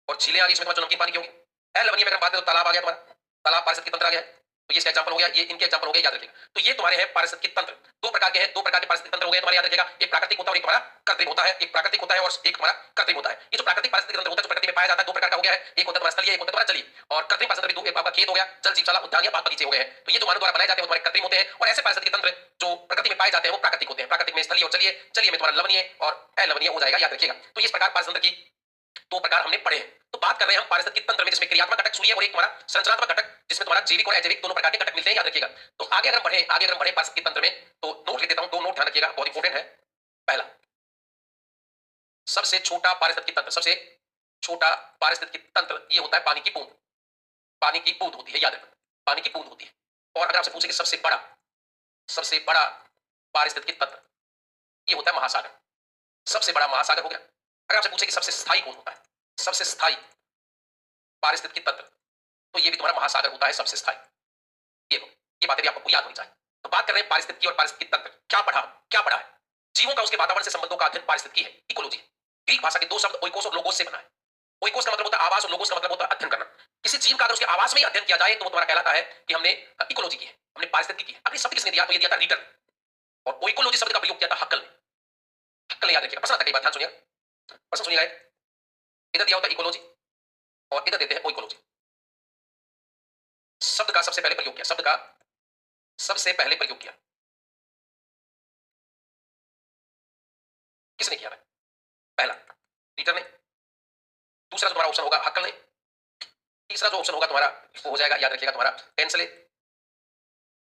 और झीलें आ गई, इसमें तुम्हारा नमकीन पानी की होगी। अलवणीय में अगर बात करें तो तालाब आ गया तुम्हारा, तालाब पारिस्थितिक तंत्र आ गया। तो ये इसका एग्जांपल हो गया, ये इनके एग्जांपल हो गए, याद रखिएगा। तो ये तुम्हारे हैं पारिस्थितिक तंत्र। दो प्रकार के हैं, दो प्रकार के पारिस्थितिक तंत्र हो गए तुम्हारे, याद रखिएगा। एक प्राकृतिक होता है और एक तुम्हारा कृत्रिम होता है। एक प्राकृतिक होता है और एक तुम्हारा कृत्रिम होता है। ये जो प्राकृतिक पारिस्थितिक तंत्र होता है जो प्रकृति में पाया जाता है, दो प्रकार का हो गया है। एक होता है तुम्हारा स्थलीय, एक होता है तुम्हारा जलीय। और कृत्रिम पारिस्थितिक तंत्र भी दो, एक आपका खेत हो गया, जल जीवशाला, उद्यान या बाग बगीचे हो गए हैं। तो ये जो मानव द्वारा बनाए जाते हैं वो तुम्हारे कृत्रिम होते हैं, और ऐसे पारिस्थितिक तंत्र जो प्रकृति में पाए जाते हैं वो प्राकृतिक होते हैं। प्राकृतिक में स्थलीय और जलीय, जलीय में तुम्हारा लवणीय और अलवणीय हो जाएगा, याद रखिएगा। तो इस प्रकार पारिस्थितिक तंत्र की दो प्रकार हमने पढ़े हैं। तो बात कर रहे हैं हम पारिस्थितिक तंत्र में, जिसमें क्रियात्मक घटक सूर्य और एक तुम्हारा संरचनात्मक घटक, जिसमें तुम्हारा जैविक और अजैविक दोनों प्रकार के घटक मिलते हैं, याद रखिएगा। तो आगे अगर बढ़े पारिस्थितिक तंत्र में, तो नोट लिख देता हूं, दो नोट ध्यान रखिएगा, बहुत इंपॉर्टेंट है। पहला, सबसे छोटा पारिस्थितिक तंत्र, सबसे छोटा पारिस्थितिक तंत्र ये होता है पानी की बूंद। पानी की बूंद होती है, याद रखना, पानी की बूंद होती है। और अगर आपसे पूछे कि सबसे बड़ा पारिस्थितिक तंत्र, ये होता है महासागर। सबसे बड़ा महासागर हो गया। अगर आपसे पूछे कि सबसे स्थायी कौन होता है, सबसे स्थायी पारिस्थितिक तंत्र, तो ये भी तुम्हारा महासागर होता है, सबसे स्थायी। ये लो, ये बातें भी आपको याद होनी चाहिए। तो बात कर रहे हैं पारिस्थितिकी और पारिस्थितिक तंत्र। क्या पढ़ा है? जीवों का उसके वातावरण से संबंधों का अध्ययन पारिस्थितिकी है, इकोलॉजी। ग्रीक भाषा के दो शब्द ओइकोस और लोगोस से बना है। ओइकोस का मतलब होता है आवास, और लोगोस का मतलब होता है अध्ययन करना। किसी जीव का अगर उसके आवास में ही अध्ययन किया जाए तो वो तुम्हारा कहलाता है कि हमने इकोलॉजी की है, हमने पारिस्थितिकी की है। अगले शब्द किसने दिया? तो ये दिया था रीटर। और ओइकोलॉजी शब्द का प्रयोग किया था हक्कल ने। हक्कल ने, याद रखिएगा। प्रश्न आता है, ध्यान सुनिएगा, प्रश्न सुनिएगा। इधर दिया होता है इकोलॉजी और इधर देते हैं ओइकोलॉजी। शब्द का सबसे पहले प्रयोग किया, शब्द का सबसे पहले प्रयोग किया किसने किया है? पहला रीटर ने, दूसरा जो तुम्हारा ऑप्शन होगा हक्कल ने, तीसरा जो ऑप्शन होगा तुम्हारा वो हो जाएगा, याद रखिएगा, तुम्हारा पेंसले,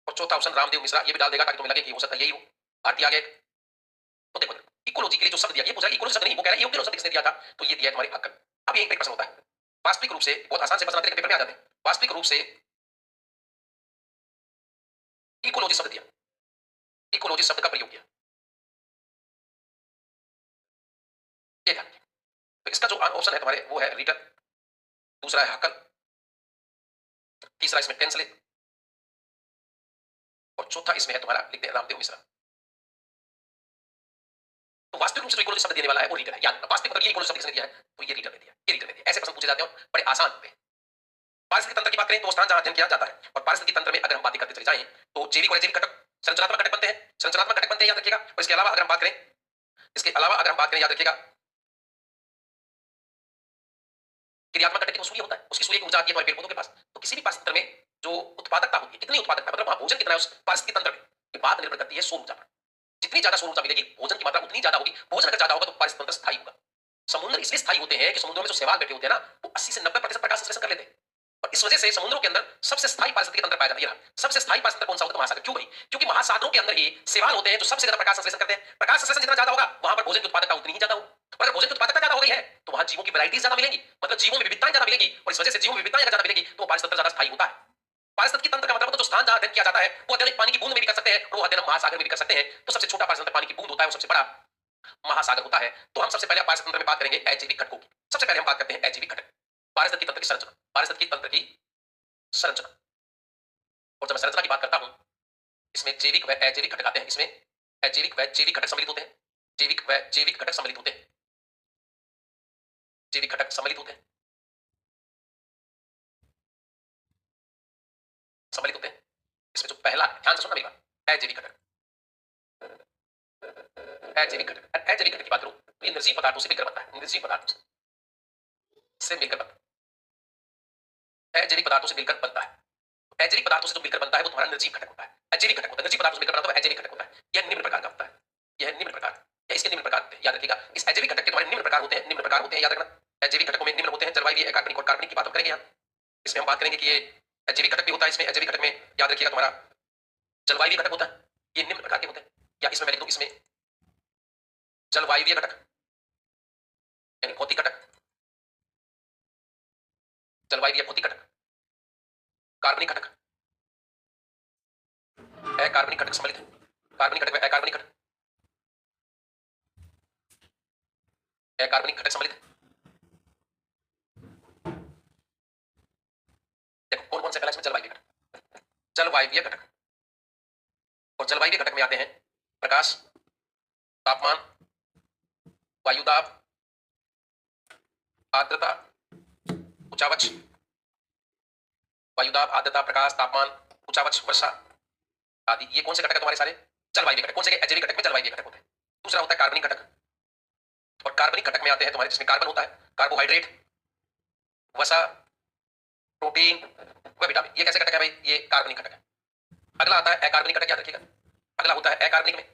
और चौथा ऑप्शन रामदेव मिश्रा। ये भी डाल देगा ताकि तुम्हें लगे कि हो सकता है यही हो। आरती आ गए। तो देखो, इकोलॉजी के लिए जो शब्द दिया, ये पूछा इकोलॉजी शब्द नहीं, वो कह रहा है ये शब्द किसने दिया था, तो ये दिया है तुम्हारे हक्कल। अब यही प्रश्न होता है, वास्तविक रूप से बहुत आसान से प्रश्न आते हैं, पेपर में आ जाते हैं। वास्तविक रूप से इकोलॉजी शब्द दिया, इकोलॉजी शब्द का प्रयोग किया, ये ध्यान रखिए। तो इसका जो ऑप्शन है तुम्हारे वो है रीटर, दूसरा है हक्कल, तीसरा इसमें पेंसले, और चौथा इसमें है तुम्हारा लिखते हैं रामदेव मिश्रा। तो वास्तविक रूप से इकोलॉजी शब्द देने वाला है वो रीटर है, याद रखना। वास्तविक मतलब ये इकोलॉजी शब्द किसने दिया है, तो ये रीटर ने दिया, ये रीटर ने दिया। ऐसे प्रश्न पूछे जाते हैं और बड़े आसान होते हैं। पारिस्थितिक तंत्र की बात करें तो स्थान जहां अध्ययन किया जाता है, और पारिस्थितिक तंत्र में अगर हम बातें करते चले जाएं तो जैविक और अजैविक घटक संरचनात्मक घटक बनते हैं, संरचनात्मक घटक बनते हैं, याद रखिएगा। और इसके अलावा अगर हम बात करें, याद रखिएगा, क्रियात्मक घटक तो सूर्य होता है, उसकी सूर्य की ऊर्जा आती है हमारे पेड़ पौधों के पास। तो किसी भी पारिस्थितिक तंत्र में जो उत्पादकता होती है, कितनी उत्पादकता, मतलब वहां भोजन कितना है उस पारिस्थितिक तंत्र में, ये बात निर्भर करती है सौर ऊर्जा पर। जितनी ज्यादा सौर ऊर्जा मिलेगी, भोजन की मात्रा उतनी ज्यादा होगी। भोजन अगर ज्यादा होगा तो पारिस्थितिक तंत्र स्थायी होगा। समुद्र इसलिए स्थायी होते हैं कि समुद्रों में जो शैवाल बैठे होते हैं ना, वो 80 से 90% प्रकाश संश्लेषण कर लेते हैं, और इस वजह से समुद्रों के अंदर सबसे स्थायी पारिस्थितिक तंत्र पाया जाता है। सबसे स्थायी पारिस्थितिक तंत्र कौन सा होता है? महासागर। क्यों भाई? क्योंकि महासागरों के अंदर ही शैवाल होते हैं जो सबसे ज्यादा प्रकाश संश्लेषण करते हैं। प्रकाश संश्लेषण जितना ज्यादा होगा वहां पर भोजन की उत्पादकता उतनी ही ज्यादा होगी। और अगर भोजन की उत्पादकता ज्यादा हो गई है तो वहां जीवों की वैरायटीज ज्यादा मिलेंगी, मतलब जीवों में विविधताएं ज्यादा मिलेगी, और इस वजह से जीवों में विविधताएं ज्यादा मिलेगी तो पारिस्थितिक तंत्र ज्यादा स्थायी होता है। पारिस्थितिक तंत्र का मतलब तो जो स्थान जहां अध्ययन किया जाता है वो अध्ययन पानी की बूंद में भी कर सकते हैं, और वो अध्ययन महासागर में भी कर सकते हैं। तो सबसे छोटा पारिस्थितिक पानी की बूंद होता है, वो सबसे बड़ा महासागर होता है। तो हम सबसे पहले पारिस्थितिक तंत्र में बात करेंगे अजैविक घटकों की। सबसे पहले हम बात करते हैं अजैविक घटक, पारिस्थितिक तंत्र की संरचना, पारिस्थितिक तंत्र की संरचना। और जब मैं संरचना की बात करता हूं, इसमें जैविक व अजैविक घटक आते हैं, इसमें अजैविक व जैविक घटक सम्मिलित होते हैं, जैविक व जैविक घटक सम्मिलित होते हैं, जैविक घटक सम्मिलित होते हैं, सम्मिलित होते हैं। इसमें जो पहला, ध्यान से सुनना मेरी बात, अजैविक घटक, अजैविक घटक, अजैविक घटक की बात करूं तो ये निर्जीव पदार्थों से मिलकर बनता है, निर्जीव पदार्थों से मिलकर बनता है, अजैविक पदार्थों से मिलकर बनता है। अजैविक पदार्थों से जो मिलकर बनता है वो तुम्हारा निर्जीव घटक होता है, अजैविक घटक होता है। निर्जीव पदार्थों से मिलकर बनता है अजैविक घटक होता है। यह निम्न प्रकार का होता है, यह निम्न प्रकार, या इसके निम्न प्रकार होते हैं, याद रखिएगा। इस अजैविक घटक के तुम्हारे निम्न प्रकार होते हैं, निम्न प्रकार होते हैं, याद रखना। अजैविक घटकों में निम्न होते हैं जलवायु, अकार्बनिक और कार्बनिक की बात हम करेंगे यहाँ। इसमें हम बात करेंगे कि ये अजैविक घटक भी होता है। इसमें अजैविक घटक में याद रखिएगा तुम्हारा जलवायु घटक होता है, ये निम्न प्रकार के होते हैं। या इसमें मैं लिख दूं, इसमें जलवायु घटक, यानी भौतिक घटक, जलवायु भौतिक घटक, कार्बनिक घटक, अकार्बनिक घटक सम्मिलित है, कार्बनिक घटक में अकार्बनिक घटक, अकार्बनिक घटक सम्मिलित है। देखो कौन कौन से पहला इसमें जलवायु घटक, जलवायु घटक, और जलवायु घटक में आते हैं प्रकाश, तापमान, वायुदाब, आर्द्रता, उचावच, वायुदाब, आर्द्रता, प्रकाश, तापमान, उचावच, वर्षा आदि, ये कौन से घटक है तुम्हारे सारे? जलवायु घटक। कौन से अजैविक घटक में जलवायु घटक होते हैं। दूसरा होता है कार्बनिक घटक, और कार्बनिक घटक में आते हैं तुम्हारे जिसमें कार्बन होता है, कार्बोहाइड्रेट, वसा, प्रोटीन व विटामिन, ये कैसे घटक है भाई? ये कार्बनिक घटक है। अगला आता है अकार्बनिक घटक, याद रखिएगा। अगला होता है अकार्बनिक में,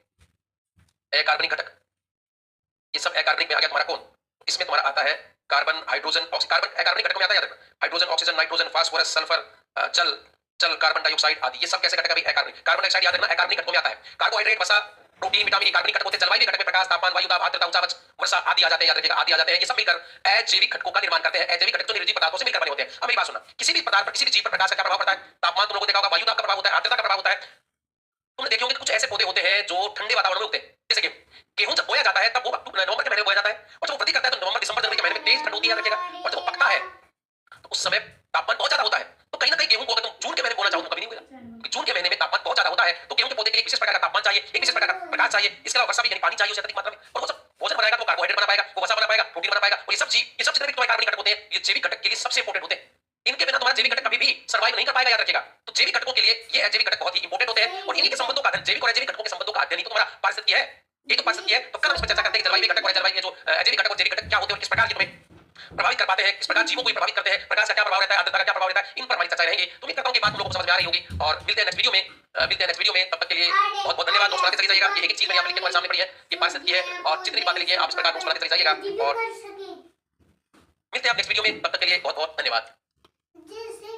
अकार्बनिक घटक, ये सब अकार्बनिक में आ गया तुम्हारा कौन? इसमें तुम्हारा आता है कार्बन, हाइड्रोजन, कार्बन अकार्बनिक घटक में आता है, याद रखना, hydrogen, oxygen, nitrogen, phosphorus, sulphur, जल, जल, कार्बन डाइऑक्साइड आदि, ये सब कैसे घटक है भाई? अकार्बनिक। कार्बन डाइऑक्साइड याद रखना अकार्बनिक घटकों में आता है। कार्बोहाइड्रेट, वसा, प्रोटीन, विटामिन कार्बनिक घटक होते हैं। जलवायु घटक में प्रकाश, तापमान, वायुदाब, आर्द्रता, उचावच, वर्षा आदि आ जाते हैं, याद रखिएगा, आदि आ जाते हैं। ये सब मिलकर अजैविक घटकों का निर्माण करते हैं। अजैविक घटक तो निर्जीव पदार्थों से मिलकर बने होते हैं। अब मेरी बात सुनना, किसी भी पदार्थ पर, किसी भी जीव पर प्रकाश का क्या प्रभाव पड़ता है? तापमान तुम लोगों को देखा होगा, वायुदाब का प्रभाव होता है, आर्द्रता का प्रभाव होता है। तुमने देखे होंगे कुछ ऐसे पौधे होते हैं जो ठंडे वातावरण में उगते हैं, जैसे कि गेहूं जब बोया जाता है तब वो नवंबर के महीने में बोया जाता है, और जब वो वृद्धि करता है तो नवंबर, दिसंबर, जनवरी के महीने में तेज ठंड होती है, याद रखिएगा। और जब वो पकता है तो उस समय तापमान बहुत ज्यादा होता है। तो कहीं ना कहीं गेहूं को अगर तुम जून के महीने में बोना चाहो तो कभी नहीं होगा, क्योंकि जून के महीने में तापमान बहुत ज्यादा होता है। तो गेहूं के पौधे के लिए एक विशेष प्रकार का तापमान चाहिए, एक विशेष प्रकार का प्रकाश चाहिए, इसके अलावा वर्षा भी, यानी पानी चाहिए उसे अधिक मात्रा में। और वो सब भोजन बनाएगा तो कार्बोहाइड्रेट बना पाएगा, वो वसा बना पाएगा, प्रोटीन बना पाएगा। और ये सब जीव, ये सब जितने भी तुम्हारे कार्बनिक घटक होते हैं, ये जैविक घटक के लिए सबसे इंपॉर्टेंट होते हैं। इनके बिना तुम्हारा जैविक घटक कभी भी सर्वाइव नहीं कर पाएगा, याद रखिएगा। तो जैविक घटकों के लिए ये अजैविक घटक बहुत ही इंपॉर्टेंट होते हैं, और इन्हीं के संबंधों का अध्ययन, जैविक और अजैविक घटकों के संबंधों का अध्ययन ही तो तुम्हारा पारिस्थितिकी है। ये तो पारिस्थितिकी है। तो कल हम इस पर चर्चा करते हैं कि जलवायु घटक और जलवायु जो अजैविक घटक और जैविक घटक क्या होते हैं और किस प्रकार ये तुम्हें प्रभावित कर पाते हैं, किस प्रकार जीवों को प्रभावित करते हैं, प्रकाश का क्या प्रभाव रहता है, आर्द्रता का क्या प्रभाव रहता है, इन पर हमारी चर्चा रहेगी। तो उम्मीद करता हूं कि बात तुम लोगों को समझ में आ रही होगी, और मिलते हैं नेक्स्ट वीडियो में, तब तक के लिए बहुत बहुत धन्यवाद। नोट्स बनाते चले जाइएगा। ये एक चीज मैंने यहाँ पे लिख के तुम्हारे सामने पड़ी है, ये पारिस्थितिकी है, और जितनी भी बातें लिखी है आप इस प्रकार नोट्स बनाते चले जाइएगा। और मिलते हैं आप नेक्स्ट वीडियो में, तब तक के लिए बहुत बहुत धन्यवाद।